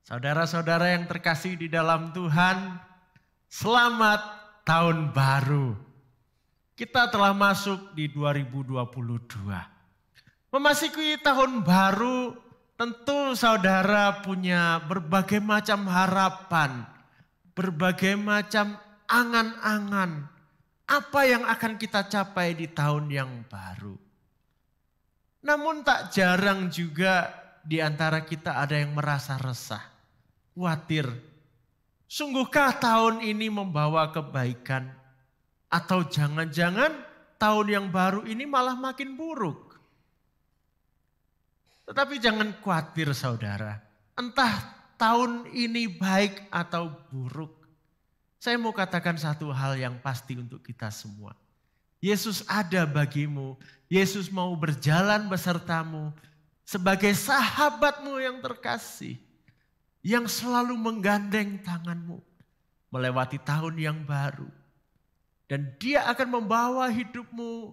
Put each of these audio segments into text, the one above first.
Saudara-saudara yang terkasih di dalam Tuhan, selamat tahun baru. Kita telah masuk di 2022. Memasuki tahun baru, tentu saudara punya berbagai macam harapan, berbagai macam angan-angan. Apa yang akan kita capai di tahun yang baru? Namun tak jarang juga di antara kita ada yang merasa resah, khawatir. Sungguhkah tahun ini membawa kebaikan? Atau jangan-jangan tahun yang baru ini malah makin buruk? Tetapi jangan khawatir saudara, entah tahun ini baik atau buruk. Saya mau katakan satu hal yang pasti untuk kita semua. Yesus ada bagimu, Yesus mau berjalan besertamu sebagai sahabatmu yang terkasih. Yang selalu menggandeng tanganmu melewati tahun yang baru. Dan dia akan membawa hidupmu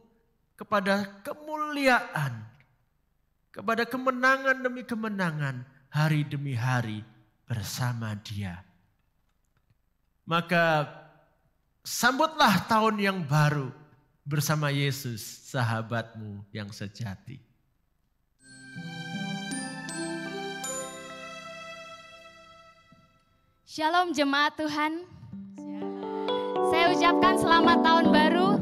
kepada kemuliaan, kepada kemenangan demi kemenangan, hari demi hari bersama dia. Maka sambutlah tahun yang baru bersama Yesus, sahabatmu yang sejati. Shalom jemaat Tuhan. Saya ucapkan selamat tahun baru.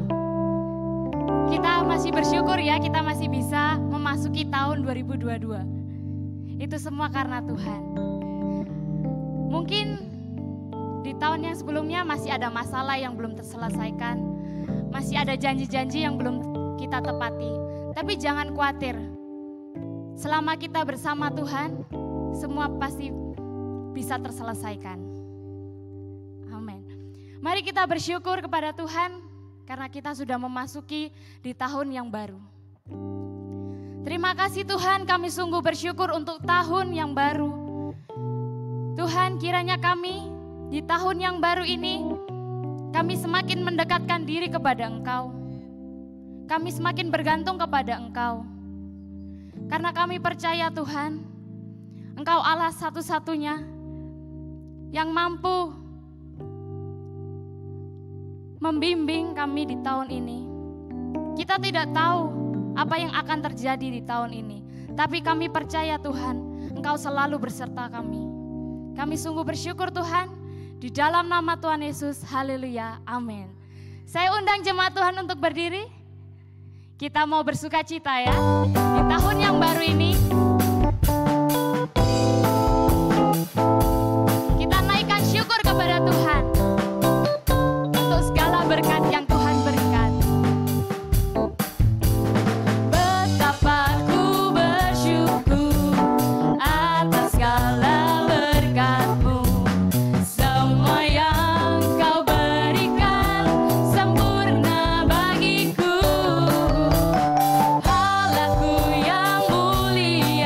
Kita masih bersyukur ya, kita masih bisa memasuki tahun 2022. Itu semua karena Tuhan. Mungkin di tahun yang sebelumnya masih ada masalah yang belum terselesaikan. Masih ada janji-janji yang belum kita tepati. Tapi jangan khawatir. Selama kita bersama Tuhan, semua pasti bisa terselesaikan. Amin. Mari kita bersyukur kepada Tuhan karena kita sudah memasuki di tahun yang baru. Terima kasih Tuhan, kami sungguh bersyukur untuk tahun yang baru. Tuhan, kiranya kami di tahun yang baru ini, kami semakin mendekatkan diri kepada Engkau. Kami semakin bergantung kepada Engkau. Karena kami percaya Tuhan, Engkau Allah satu-satunya yang mampu membimbing kami di tahun ini. Kita tidak tahu apa yang akan terjadi di tahun ini, tapi kami percaya Tuhan, Engkau selalu berserta kami. Kami sungguh bersyukur Tuhan, di dalam nama Tuhan Yesus, haleluya, amin. Saya undang jemaat Tuhan untuk berdiri. Kita mau bersuka cita ya, di tahun yang baru ini. Kita naikkan syukur kepada Tuhan untuk segala berkat yang Tuhan berikan. Betapa ku bersyukur atas segala berkat-Mu. Semua yang Kau berikan sempurna bagiku. Allahku yang mulia,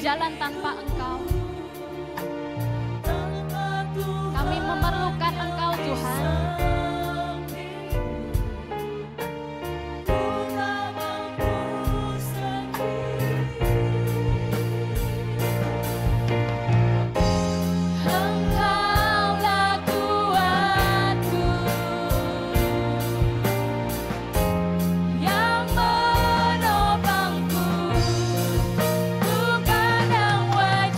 berjalan tanpa Engkau. Kami memerlukan Engkau Tuhan. Bukan yang wajib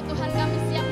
Tuhan kami siap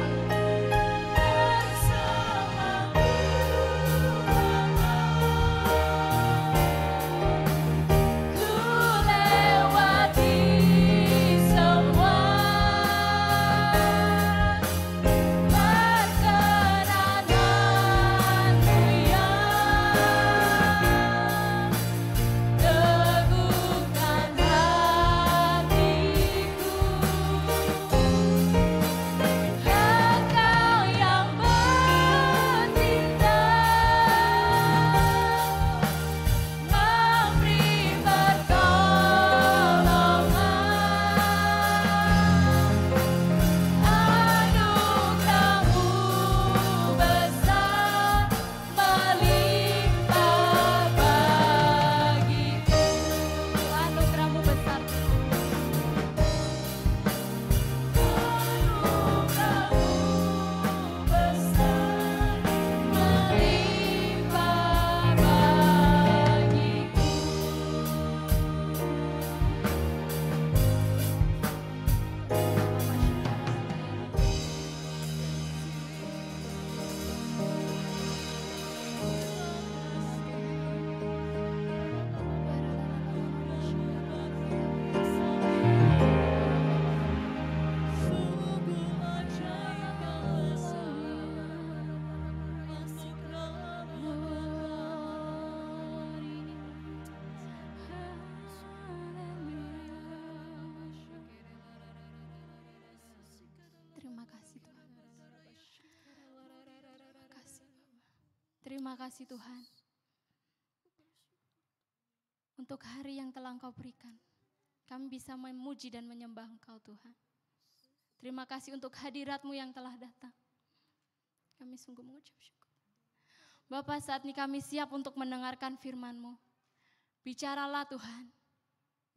Terima kasih Tuhan untuk hari yang telah Engkau berikan. Kami bisa memuji dan menyembah Engkau Tuhan. Terima kasih untuk hadirat-Mu yang telah datang. Kami sungguh mengucap syukur. Bapa, saat ini kami siap untuk mendengarkan firman-Mu. Bicaralah Tuhan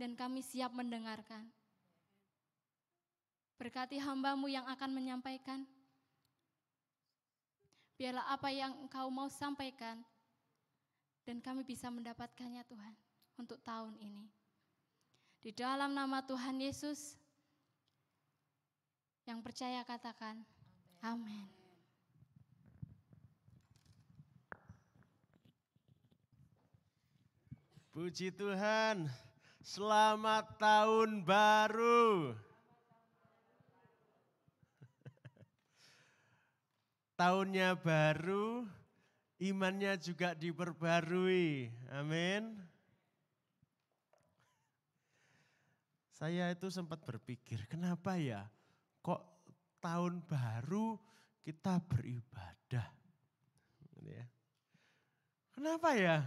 dan kami siap mendengarkan. Berkati hamba-Mu yang akan menyampaikan. Biarlah apa yang Engkau mau sampaikan dan kami bisa mendapatkannya Tuhan untuk tahun ini. Di dalam nama Tuhan Yesus, yang percaya katakan amin. Puji Tuhan, selamat tahun baru. Tahunnya baru, imannya juga diperbarui. Amin. Saya itu sempat berpikir, kenapa ya kok tahun baru kita beribadah? Kenapa ya?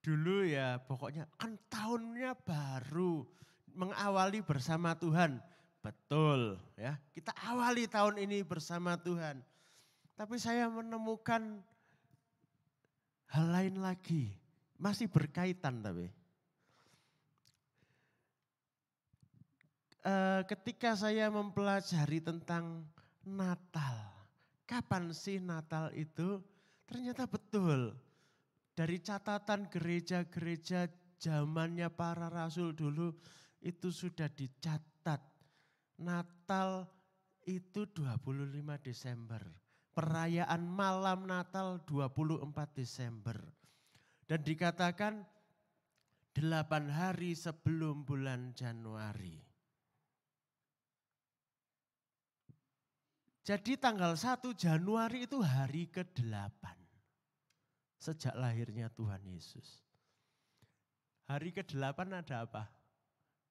Dulu ya pokoknya kan tahunnya baru, mengawali bersama Tuhan. Betul ya, kita awali tahun ini bersama Tuhan. Tapi saya menemukan hal lain lagi, masih berkaitan tapi. Ketika saya mempelajari tentang Natal, kapan sih Natal itu? Ternyata betul, dari catatan gereja-gereja zamannya para rasul dulu itu sudah dicatat. Natal itu 25 Desember. Perayaan malam Natal 24 Desember. Dan dikatakan 8 hari sebelum bulan Januari. Jadi tanggal 1 Januari itu hari ke-8. Sejak lahirnya Tuhan Yesus. Hari ke-8 ada apa?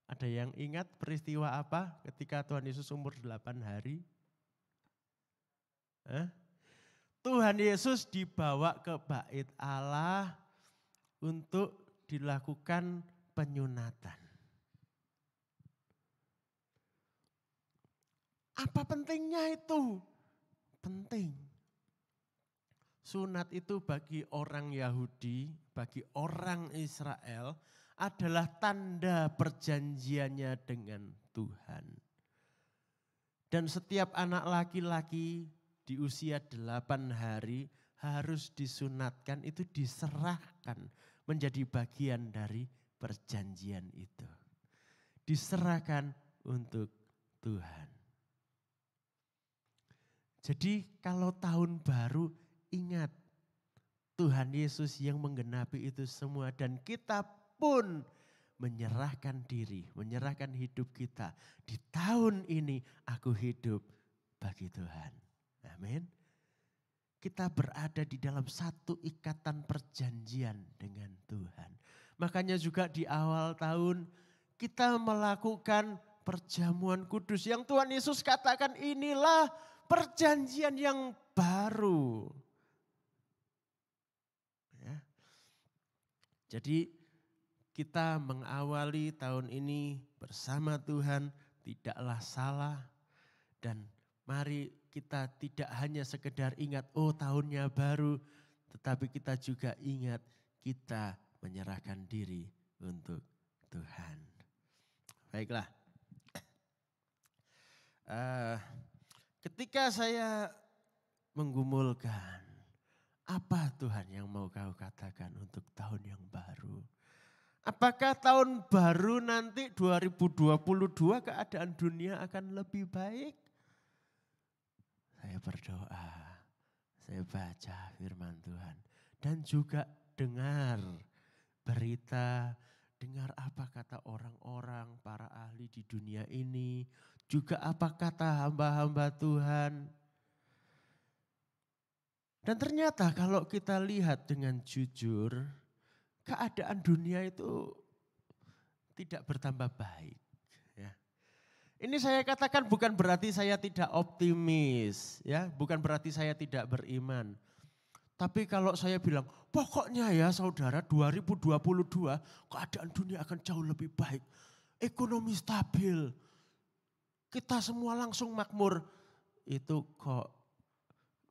Ada yang ingat peristiwa apa ketika Tuhan Yesus umur 8 hari? Tuhan Yesus dibawa ke bait Allah untuk dilakukan penyunatan. Apa pentingnya itu? Penting. Sunat itu bagi orang Yahudi, bagi orang Israel adalah tanda perjanjiannya dengan Tuhan. Dan setiap anak laki-laki di usia 8 hari harus disunatkan, itu diserahkan menjadi bagian dari perjanjian itu. Diserahkan untuk Tuhan. Jadi kalau tahun baru ingat Tuhan Yesus yang menggenapi itu semua dan kita pun menyerahkan diri, menyerahkan hidup kita. Di tahun ini aku hidup bagi Tuhan. Amin. Kita berada di dalam satu ikatan perjanjian dengan Tuhan. Makanya juga di awal tahun kita melakukan perjamuan kudus yang Tuhan Yesus katakan inilah perjanjian yang baru. Ya. Jadi kita mengawali tahun ini bersama Tuhan tidaklah salah dan mari kita tidak hanya sekedar ingat oh tahunnya baru, tetapi kita juga ingat kita menyerahkan diri untuk Tuhan. Baiklah. Ketika saya menggumulkan apa Tuhan yang mau kau katakan untuk tahun yang baru? Apakah tahun baru nanti 2022 keadaan dunia akan lebih baik? Saya berdoa, saya baca firman Tuhan dan juga dengar berita, dengar apa kata orang-orang, para ahli di dunia ini, juga apa kata hamba-hamba Tuhan. Dan ternyata kalau kita lihat dengan jujur, keadaan dunia itu tidak bertambah baik. Ya. Ini saya katakan bukan berarti saya tidak optimis, ya, bukan berarti saya tidak beriman. Tapi kalau saya bilang, pokoknya ya saudara 2022 keadaan dunia akan jauh lebih baik. Ekonomi stabil, kita semua langsung makmur. Itu kok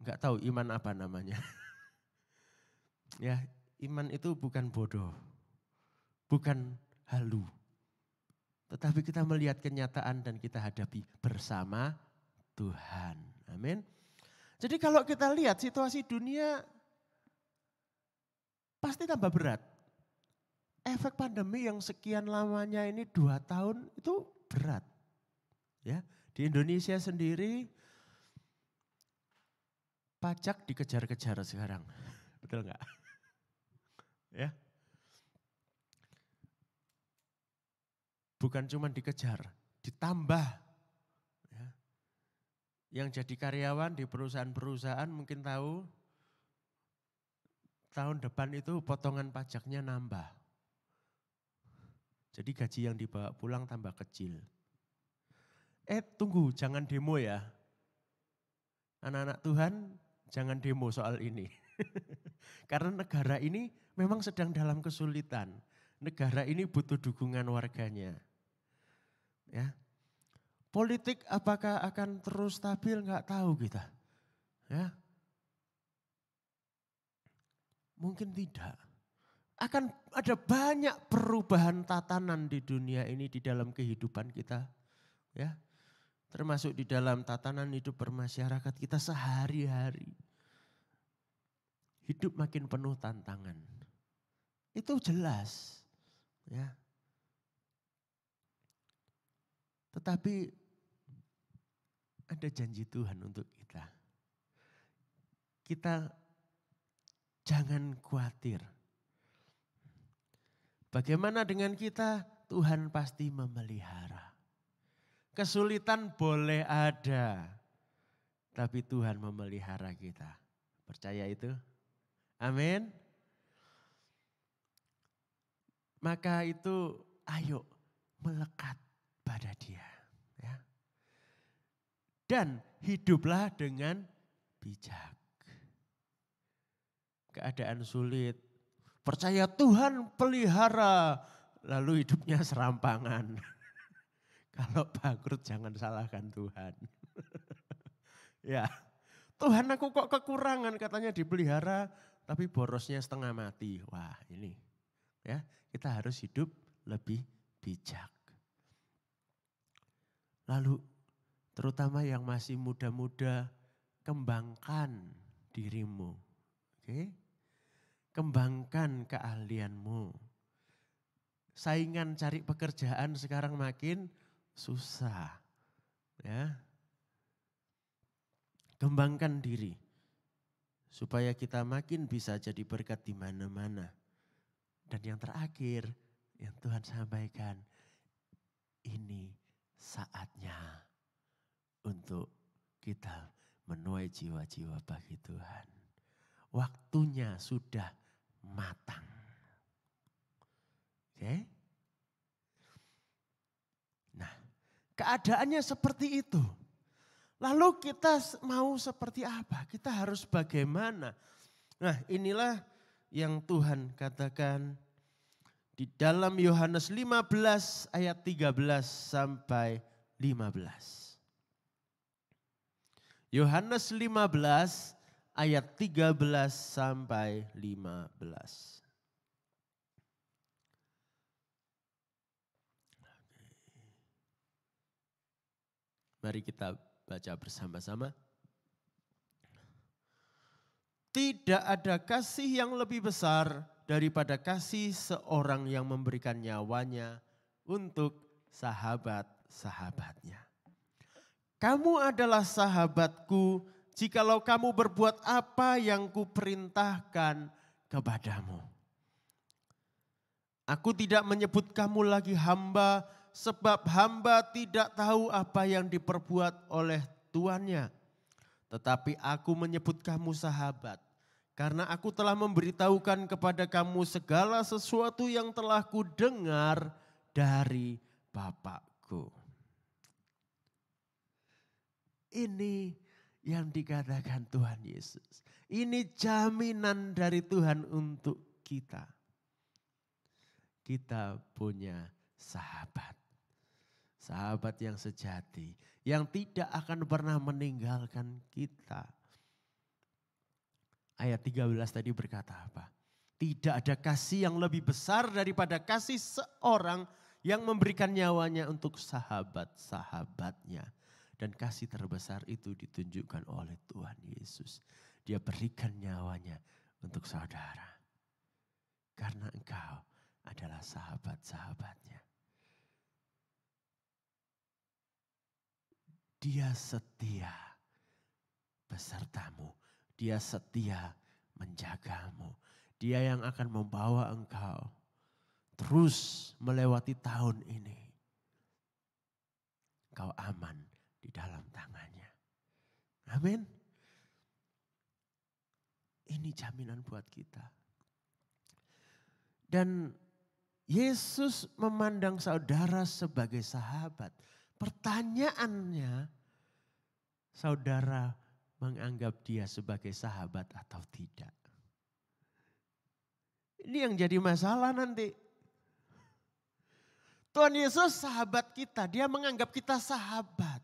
enggak tahu iman apa namanya. Ya, iman itu bukan bodoh, bukan halu. Tetapi kita melihat kenyataan dan kita hadapi bersama Tuhan. Amin. Jadi kalau kita lihat situasi dunia pasti tambah berat. Efek pandemi yang sekian lamanya ini 2 tahun itu berat. Ya, di Indonesia sendiri pajak dikejar-kejar sekarang. Betul enggak? Ya. Bukan cuma dikejar, ditambah. Ya. Yang jadi karyawan di perusahaan-perusahaan mungkin tahu tahun depan itu potongan pajaknya nambah. Jadi gaji yang dibawa pulang tambah kecil. Tunggu, jangan demo ya. Anak-anak Tuhan jangan demo soal ini. Karena negara ini memang sedang dalam kesulitan. Negara ini butuh dukungan warganya. Ya. Politik apakah akan terus stabil nggak tahu kita. Ya. Mungkin tidak. Akan ada banyak perubahan tatanan di dunia ini di dalam kehidupan kita. Ya. Termasuk di dalam tatanan hidup bermasyarakat kita sehari-hari. Hidup makin penuh tantangan. Itu jelas. Ya. Tetapi ada janji Tuhan untuk kita. Kita jangan khawatir. Bagaimana dengan kita? Tuhan pasti memelihara. Kesulitan boleh ada, tapi Tuhan memelihara kita. Percaya itu? Amin. Maka itu ayo melekat pada Dia. Ya. Dan hiduplah dengan bijak. Keadaan sulit, percaya Tuhan pelihara, lalu hidupnya serampangan. Kalau bangkrut jangan salahkan Tuhan. Ya, Tuhan aku kok kekurangan katanya dipelihara, tapi borosnya setengah mati. Wah ini ya kita harus hidup lebih bijak. Lalu terutama yang masih muda-muda, kembangkan dirimu. Oke? Kembangkan keahlianmu. Saingan cari pekerjaan sekarang makin susah. Ya. Kembangkan diri supaya kita makin bisa jadi berkat di mana-mana. Dan yang terakhir yang Tuhan sampaikan, ini saatnya untuk kita menuai jiwa-jiwa bagi Tuhan. Waktunya sudah matang. Oke? Nah, keadaannya seperti itu. Lalu kita mau seperti apa? Kita harus bagaimana? Nah, inilah yang Tuhan katakan di dalam Yohanes 15 ayat 13 sampai 15. Yohanes 15 ayat 13 sampai 15. Mari kita baca bersama-sama. Tidak ada kasih yang lebih besar daripada kasih seorang yang memberikan nyawanya untuk sahabat-sahabatnya. Kamu adalah sahabatku jikalau kamu berbuat apa yang kuperintahkan kepadamu. Aku tidak menyebut kamu lagi hamba, sebab hamba tidak tahu apa yang diperbuat oleh tuannya. Tetapi aku menyebut kamu sahabat, karena aku telah memberitahukan kepada kamu segala sesuatu yang telah kudengar dari Bapakku. Ini yang dikatakan Tuhan Yesus. Ini jaminan dari Tuhan untuk kita. Kita punya sahabat. Sahabat yang sejati, yang tidak akan pernah meninggalkan kita. Ayat 13 tadi berkata apa? Tidak ada kasih yang lebih besar daripada kasih seorang yang memberikan nyawanya untuk sahabat-sahabatnya. Dan kasih terbesar itu ditunjukkan oleh Tuhan Yesus. Dia berikan nyawanya untuk saudara. Karena engkau adalah sahabat-sahabatnya. Dia setia besertamu. Dia setia menjagamu. Dia yang akan membawa engkau terus melewati tahun ini. Engkau aman di dalam tangannya. Amin. Ini jaminan buat kita. Dan Yesus memandang saudara sebagai sahabat. Pertanyaannya, saudara menganggap dia sebagai sahabat atau tidak? Ini yang jadi masalah nanti. Tuhan Yesus sahabat kita, dia menganggap kita sahabat.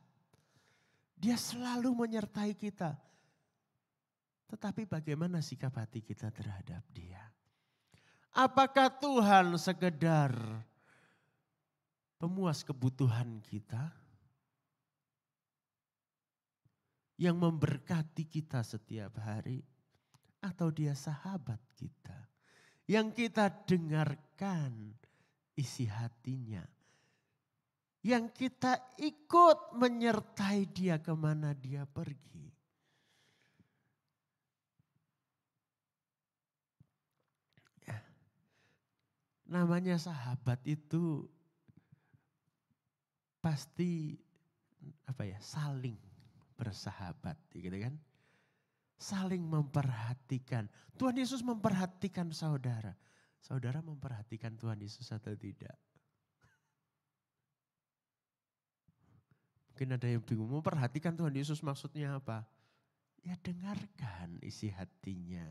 Dia selalu menyertai kita. Tetapi bagaimana sikap hati kita terhadap dia? Apakah Tuhan sekedar pemuas kebutuhan kita? Yang memberkati kita setiap hari? Atau dia sahabat kita? Yang kita dengarkan isi hatinya. Yang kita ikut menyertai dia kemana dia pergi. Ya. Namanya sahabat itu pasti saling bersahabat gitu kan. Saling memperhatikan. Tuhan Yesus memperhatikan saudara. Saudara memperhatikan Tuhan Yesus atau tidak? Mungkin ada yang bingung, memperhatikan Tuhan Yesus maksudnya apa? Ya dengarkan isi hatinya.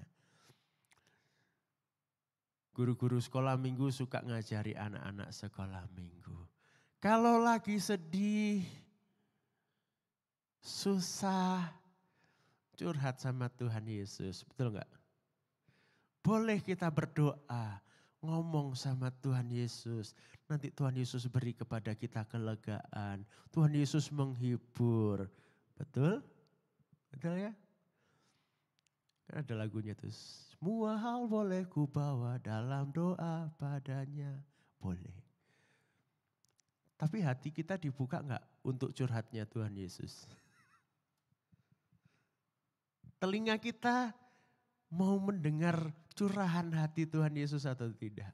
Guru-guru sekolah minggu suka ngajari anak-anak sekolah minggu. Kalau lagi sedih, susah, curhat sama Tuhan Yesus, betul enggak? Boleh kita berdoa, ngomong sama Tuhan Yesus. Nanti Tuhan Yesus beri kepada kita kelegaan. Tuhan Yesus menghibur. Betul? Betul ya? Kan ada lagunya tuh. Semua hal boleh ku bawa dalam doa padanya. Boleh. Tapi hati kita dibuka enggak untuk curhatnya Tuhan Yesus? Telinga kita mau mendengar curahan hati Tuhan Yesus atau tidak?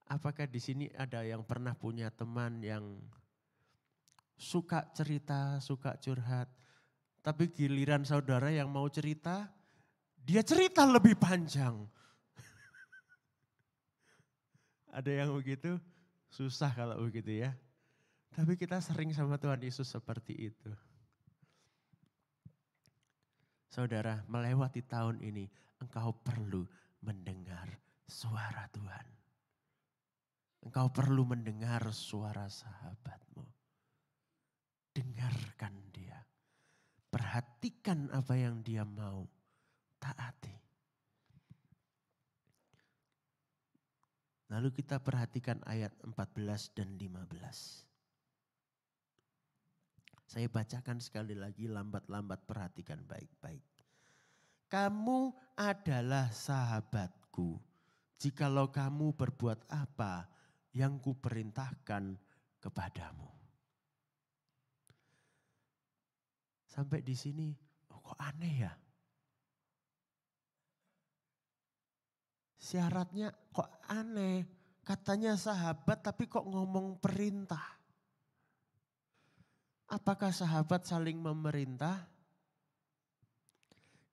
Apakah di sini ada yang pernah punya teman yang suka cerita, suka curhat, tapi giliran saudara yang mau cerita, dia cerita lebih panjang. Ada yang begitu? Susah kalau begitu ya. Tapi kita sering sama Tuhan Yesus seperti itu. Saudara, melewati tahun ini, engkau perlu mendengar suara Tuhan. Engkau perlu mendengar suara sahabatmu. Dengarkan dia. Perhatikan apa yang dia mau. Taati. Lalu kita perhatikan ayat 14 dan 15. Saya bacakan sekali lagi, lambat-lambat perhatikan baik-baik. Kamu adalah sahabatku, jikalau kamu berbuat apa yang kuperintahkan kepadamu. Sampai di sini, kok aneh ya? Syaratnya kok aneh, katanya sahabat tapi kok ngomong perintah. Apakah sahabat saling memerintah?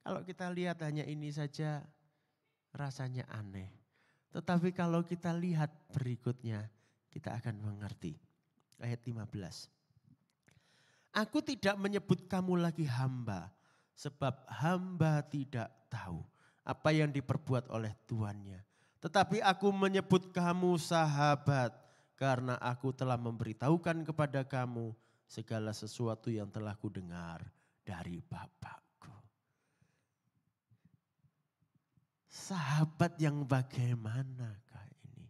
Kalau kita lihat hanya ini saja rasanya aneh. Tetapi kalau kita lihat berikutnya kita akan mengerti. Ayat 15. Aku tidak menyebut kamu lagi hamba sebab hamba tidak tahu apa yang diperbuat oleh tuannya. Tetapi aku menyebut kamu sahabat karena aku telah memberitahukan kepada kamu segala sesuatu yang telah kudengar dari Bapakku. Sahabat yang bagaimanakah ini?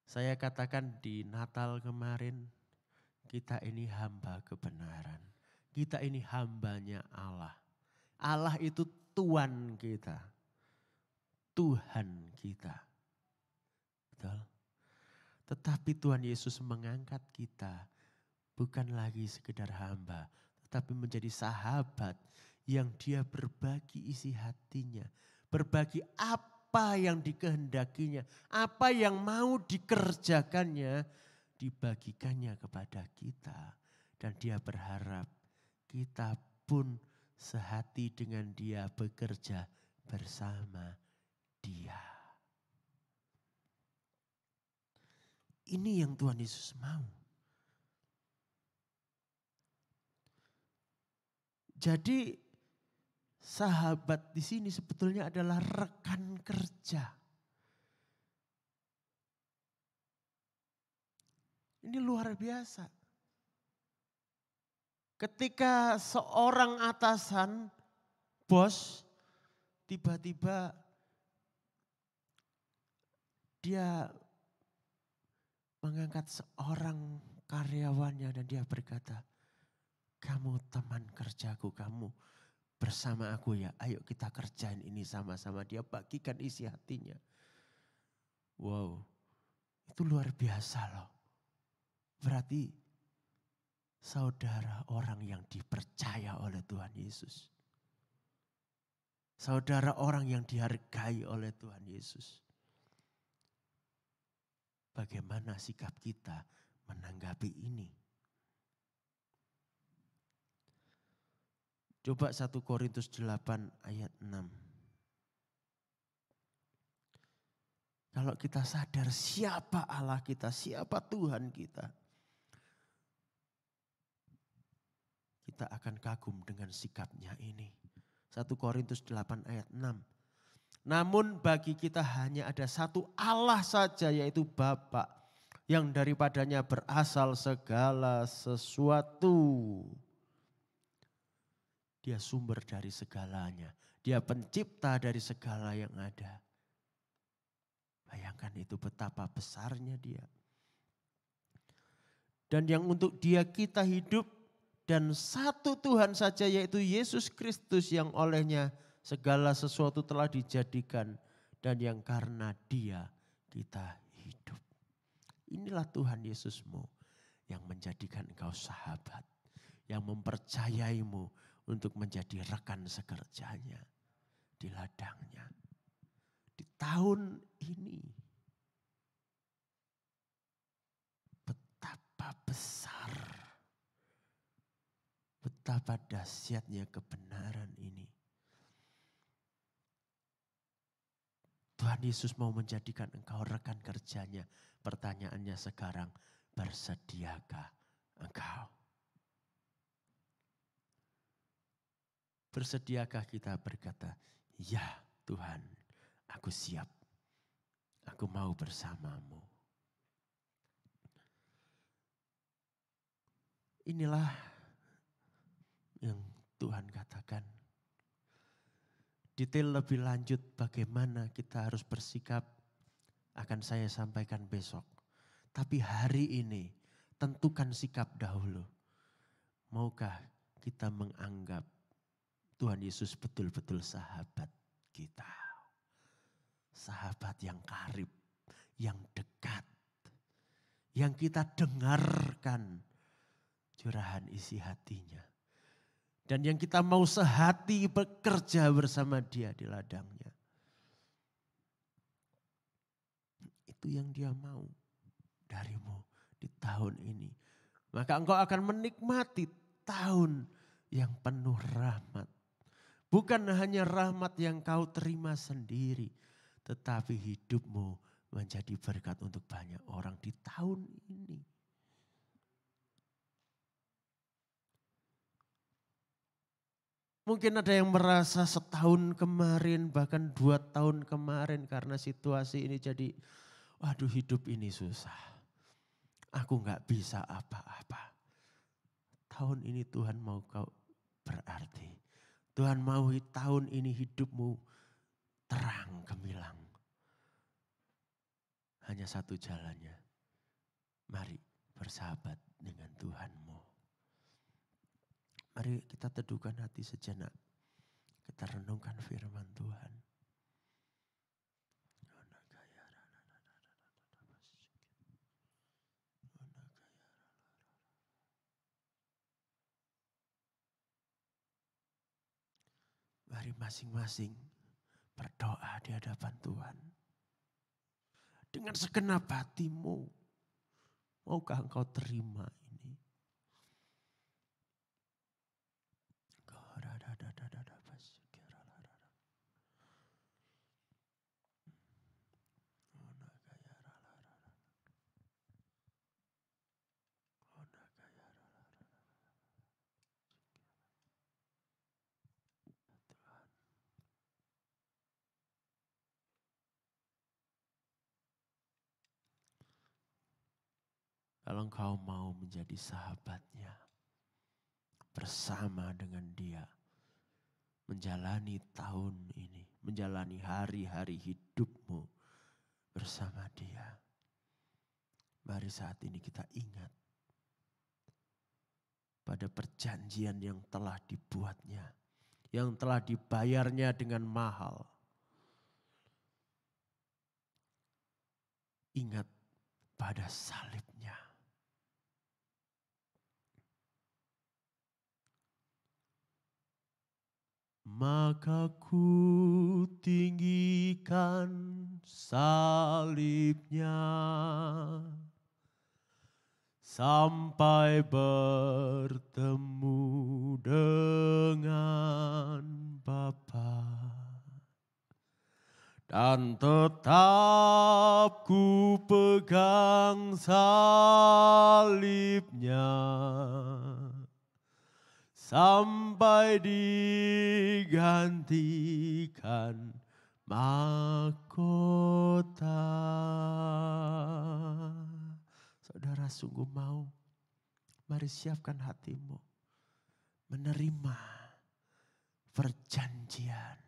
Saya katakan di Natal kemarin, kita ini hamba kebenaran. Kita ini hambanya Allah. Allah itu Tuhan kita. Tuhan kita. Betul? Tetapi Tuhan Yesus mengangkat kita bukan lagi sekedar hamba, tetapi menjadi sahabat yang dia berbagi isi hatinya. Berbagi apa yang dikehendakinya, apa yang mau dikerjakannya, dibagikannya kepada kita. Dan dia berharap kita pun sehati dengan dia, bekerja bersama dia. Ini yang Tuhan Yesus mau. Jadi sahabat di sini sebetulnya adalah rekan kerja. Ini luar biasa. Ketika seorang atasan, bos, tiba-tiba dia mengangkat seorang karyawannya dan dia berkata, kamu teman kerjaku, kamu bersama aku ya, ayo kita kerjain ini sama-sama. Dia bagikan isi hatinya. Wow, itu luar biasa loh. Berarti saudara orang yang dipercaya oleh Tuhan Yesus. Saudara orang yang dihargai oleh Tuhan Yesus. Bagaimana sikap kita menanggapi ini? Coba 1 Korintus 8 ayat 6. Kalau kita sadar siapa Allah kita, siapa Tuhan kita, kita akan kagum dengan sikapnya ini. 1 Korintus 8 ayat 6. Namun bagi kita hanya ada satu Allah saja, yaitu Bapa, yang daripadanya berasal segala sesuatu. Dia sumber dari segalanya. Dia pencipta dari segala yang ada. Bayangkan itu betapa besarnya dia. Dan yang untuk dia kita hidup dan satu Tuhan saja, yaitu Yesus Kristus, yang olehnya Segala sesuatu telah dijadikan dan yang karena Dia kita hidup. Inilah Tuhan Yesusmu yang menjadikan engkau sahabat, yang mempercayaimu untuk menjadi rekan sekerjanya di ladangnya. Di tahun ini betapa besar, betapa dahsyatnya kebenaran ini. Tuhan Yesus mau menjadikan engkau rekan kerjanya. Pertanyaannya sekarang, bersediakah engkau? Bersediakah kita berkata, ya Tuhan, aku siap. Aku mau bersamamu. Inilah yang Tuhan katakan. Detail lebih lanjut bagaimana kita harus bersikap akan saya sampaikan besok. Tapi hari ini tentukan sikap dahulu. Maukah kita menganggap Tuhan Yesus betul-betul sahabat kita? Sahabat yang karib, yang dekat. Yang kita dengarkan curahan isi hatinya. Dan yang kita mau sehati bekerja bersama Dia di ladangnya. Itu yang Dia mau darimu di tahun ini. Maka engkau akan menikmati tahun yang penuh rahmat. Bukan hanya rahmat yang kau terima sendiri. Tetapi hidupmu menjadi berkat untuk banyak orang di tahun ini. Mungkin ada yang merasa setahun kemarin, bahkan 2 tahun kemarin karena situasi ini jadi, waduh hidup ini susah. Aku gak bisa apa-apa. Tahun ini Tuhan mau kau berarti. Tuhan mau tahun ini hidupmu terang gemilang. Hanya satu jalannya. Mari bersahabat dengan Tuhanmu. Mari kita teduhkan hati sejenak. Kita renungkan firman Tuhan. Mari masing-masing berdoa di hadapan Tuhan. Dengan segenap hatimu. Maukah engkau terima ini? Kalau engkau mau menjadi sahabatnya, bersama dengan Dia, menjalani tahun ini, menjalani hari-hari hidupmu bersama Dia. Mari saat ini kita ingat pada perjanjian yang telah dibuatnya, yang telah dibayarnya dengan mahal. Ingat pada salibnya. Maka ku tinggikan salibnya sampai bertemu dengan Bapa. Dan tetap ku pegang salibnya sampai digantikan mahkota. Saudara sungguh mau, mari siapkan hatimu menerima perjanjian,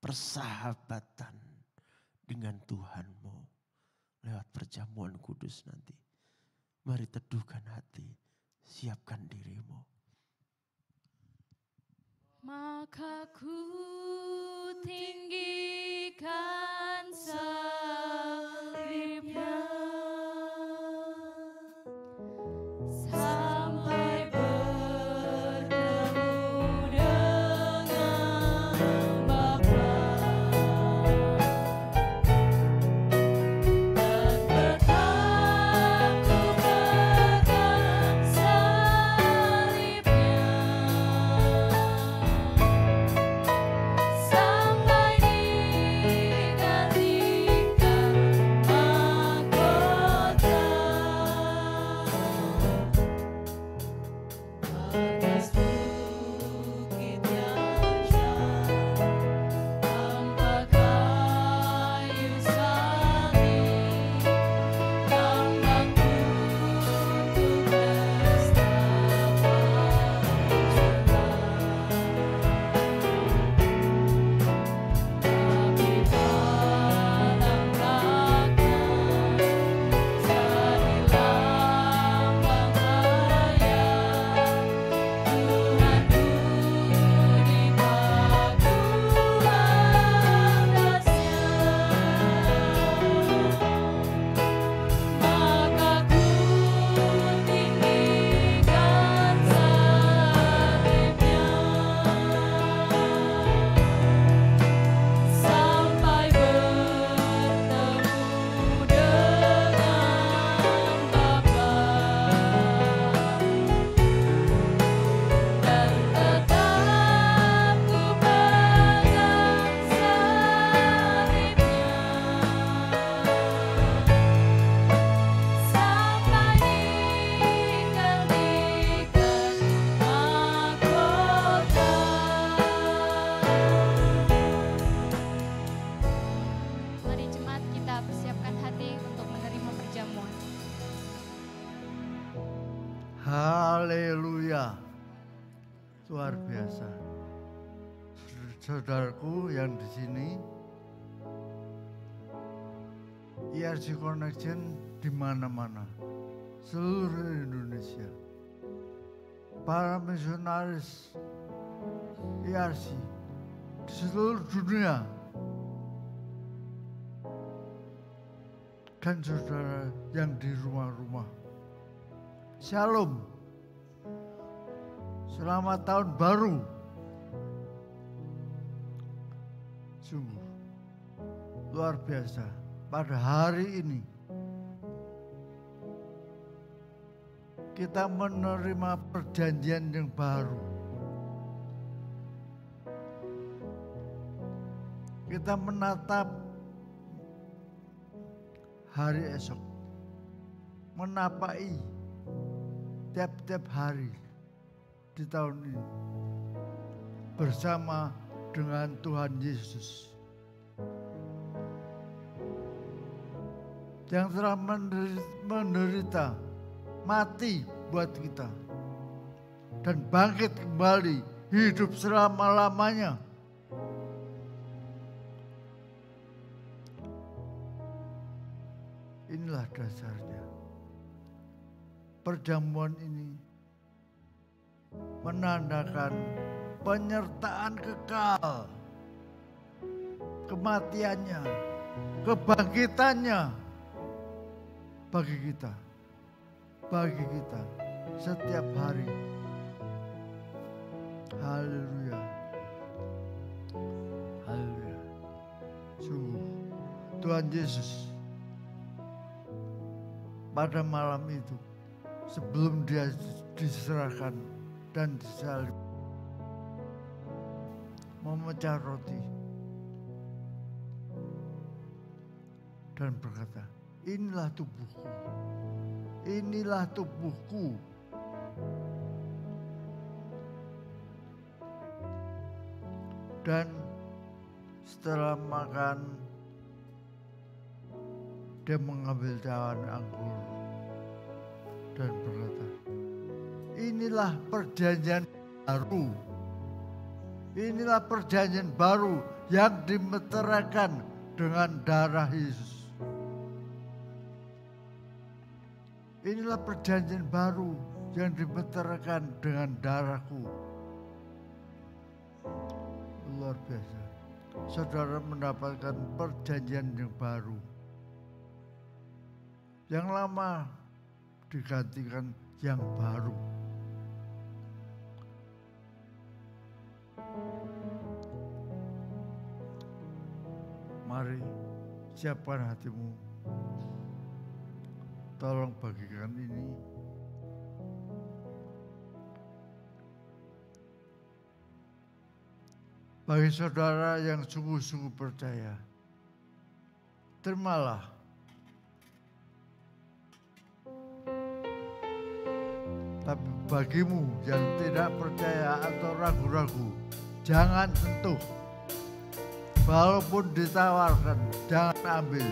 persahabatan dengan Tuhanmu lewat perjamuan kudus nanti. Mari teduhkan hati, siapkan dirimu. Maka ku tinggikan salibnya sampai bertemu dengan Bapa dan tetap ku pegang salibnya sampai digantikan mahkota atas bukit yang jauh tanpa kayu salib tambang untuk pesta tapi dalam belakang jadi lambang layak Tuhanku di paduan dasnya maka ku tinggikan salibnya sampai bertemu dengan Bapa dan tetap ku pegang salibnya sampai digantikan mahkota. Mari jemaat kita persiapkan hati untuk menerima perjamuan. Haleluya. Luar biasa. Saudaraku yang di sini, IRC Connection di mana-mana, seluruh Indonesia. Para misionaris IRC di seluruh dunia. Dan saudara yang di rumah-rumah. Shalom. Selamat tahun baru. Sungguh luar biasa. Pada hari ini kita menerima perjanjian yang baru. Kita menatap hari esok, menapai tiap-tiap hari di tahun ini bersama dengan Tuhan Yesus yang telah menderita, mati buat kita dan bangkit kembali, hidup selama-lamanya. Inilah dasarnya. Perjamuan ini menandakan penyertaan kekal, kematiannya, kebangkitannya bagi kita setiap hari. Haleluya. Haleluya. Sungguh Tuhan Yesus pada malam itu sebelum dia diserahkan dan disalib, memecah roti dan berkata, inilah tubuhku, inilah tubuhku. Dan setelah makan, dia mengambil cawan anggur dan berkata, inilah perjanjian baru. Inilah perjanjian baru yang dimeterakan dengan darah Yesus. Inilah perjanjian baru yang dimeterakan dengan darahku. biasa. Saudara mendapatkan perjanjian yang baru. Yang lama digantikan yang baru. Mari siapkan hatimu. Tolong bagikan ini. Bagi saudara yang sungguh-sungguh percaya, terimalah. Tapi bagimu yang tidak percaya atau ragu-ragu, jangan sentuh. Walaupun ditawarkan, jangan ambil.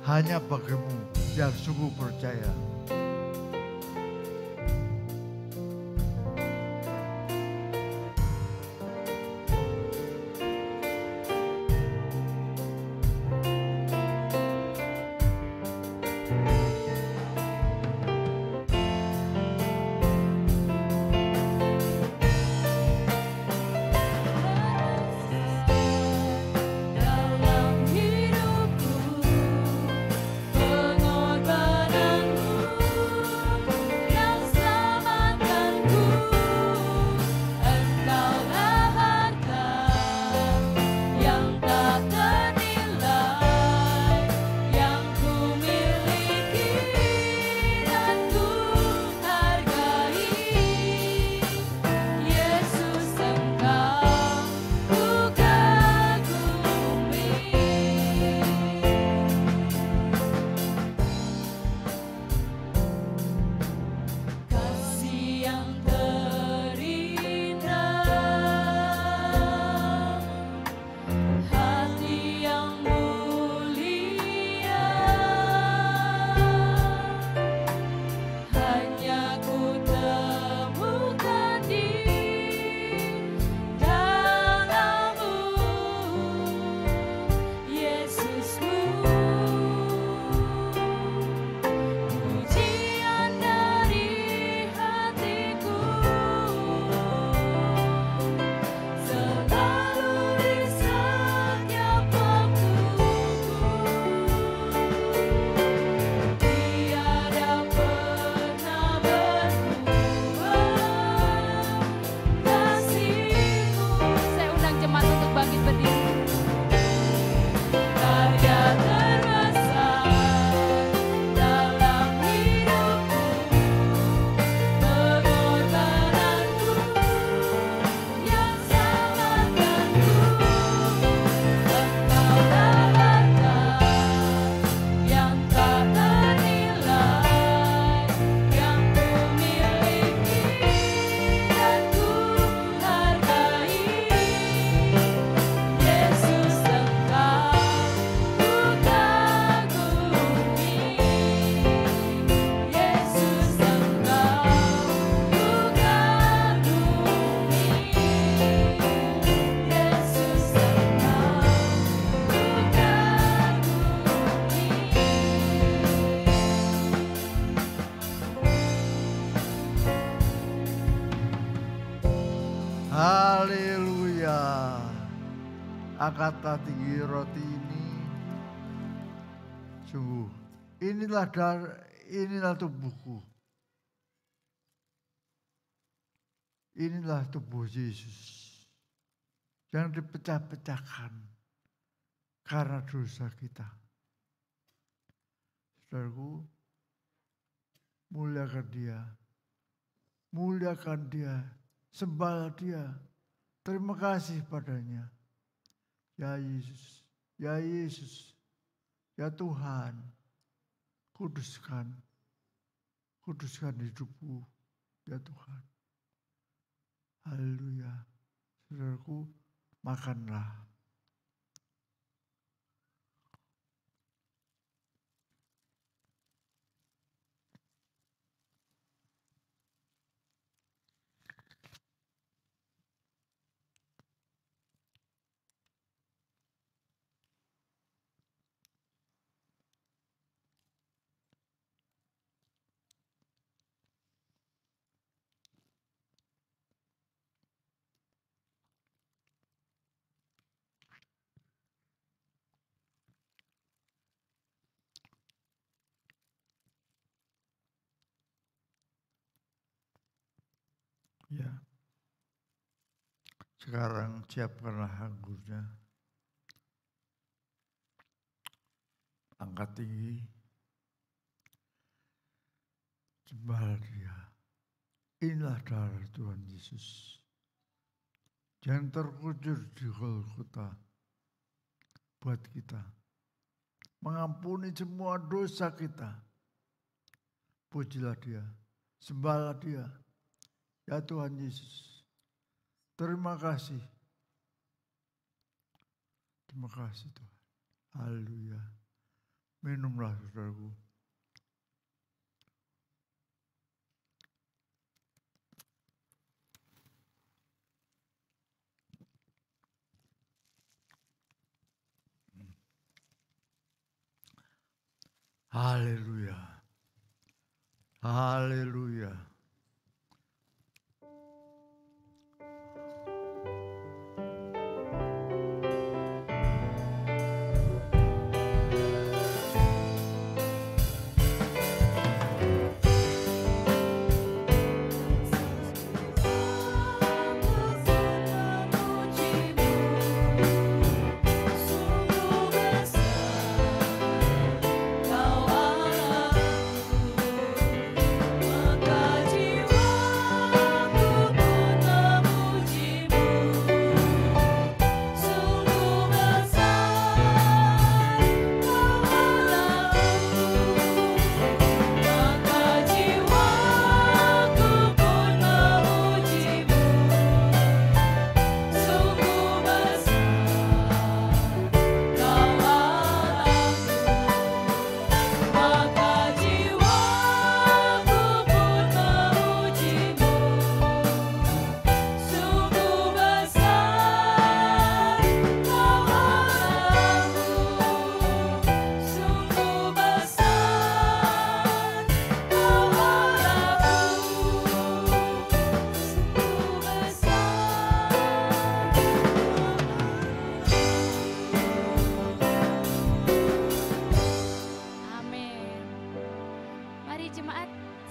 Hanya bagimu yang sungguh percaya. Dalam hidupku, kata tinggi roti ini, sungguh inilah tubuhku. Inilah tubuh Yesus yang dipecah-pecahkan karena dosa kita. Saudaraku, muliakan dia, sembahlah dia, terima kasih padanya. Ya Yesus, ya Yesus, ya Tuhan, kuduskan hidupku, ya Tuhan. Haleluya. Saudaraku, makanlah. Ya. Sekarang siapkanlah anggurnya. Angkat tinggi. Sembah dia. Inilah darah Tuhan Yesus yang terkucur di Golgota buat kita. Mengampuni semua dosa kita. Pujilah dia. Sembahlah dia. Ya Tuhan Yesus. Terima kasih. Terima kasih Tuhan. Haleluya. Minumlah saudaraku. Haleluya. Haleluya.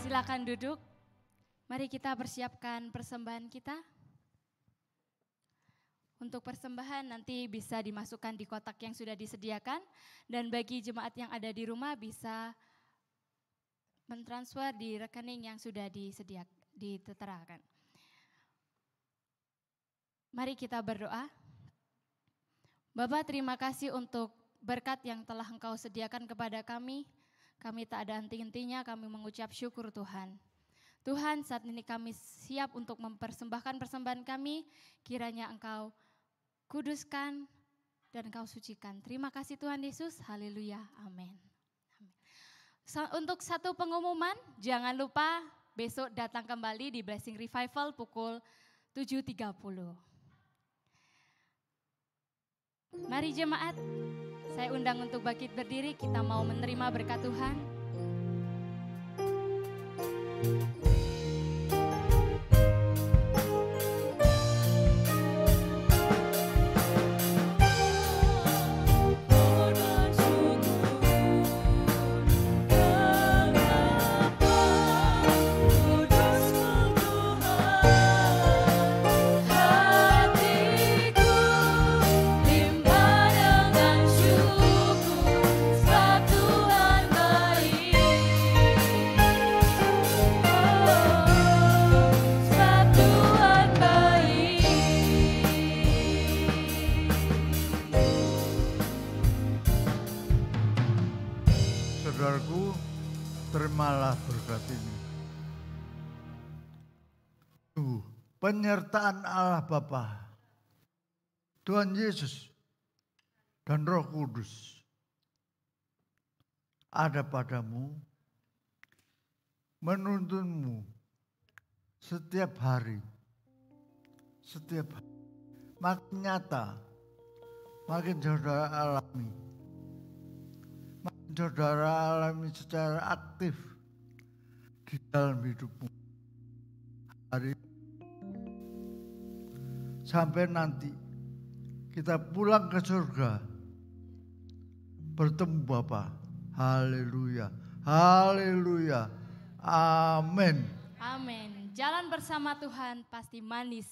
Silakan duduk. Mari kita persiapkan persembahan kita. Untuk persembahan nanti bisa dimasukkan di kotak yang sudah disediakan. Dan bagi jemaat yang ada di rumah bisa mentransfer di rekening yang sudah diterakan. Mari kita berdoa. Bapa, terima kasih untuk berkat yang telah Engkau sediakan kepada kami. Kami tak ada henti-hentinya, kami mengucap syukur Tuhan. Tuhan, saat ini kami siap untuk mempersembahkan persembahan kami. Kiranya Engkau kuduskan dan Engkau sucikan. Terima kasih Tuhan Yesus, haleluya, amin. Untuk satu pengumuman, jangan lupa besok datang kembali di Blessing Revival pukul 7.30. Mari jemaat, saya undang untuk bangkit berdiri, kita mau menerima berkat Tuhan. Saudaraku, terimalah berkat ini. Penyertaan Allah Bapa, Tuhan Yesus, dan Roh Kudus ada padamu, menuntunmu setiap hari, makin nyata, makin saudara alami. Saudara alami secara aktif di dalam hidupmu hari sampai nanti kita pulang ke surga bertemu Bapa. Haleluya, haleluya, amin. Amin. Jalan bersama Tuhan pasti manis.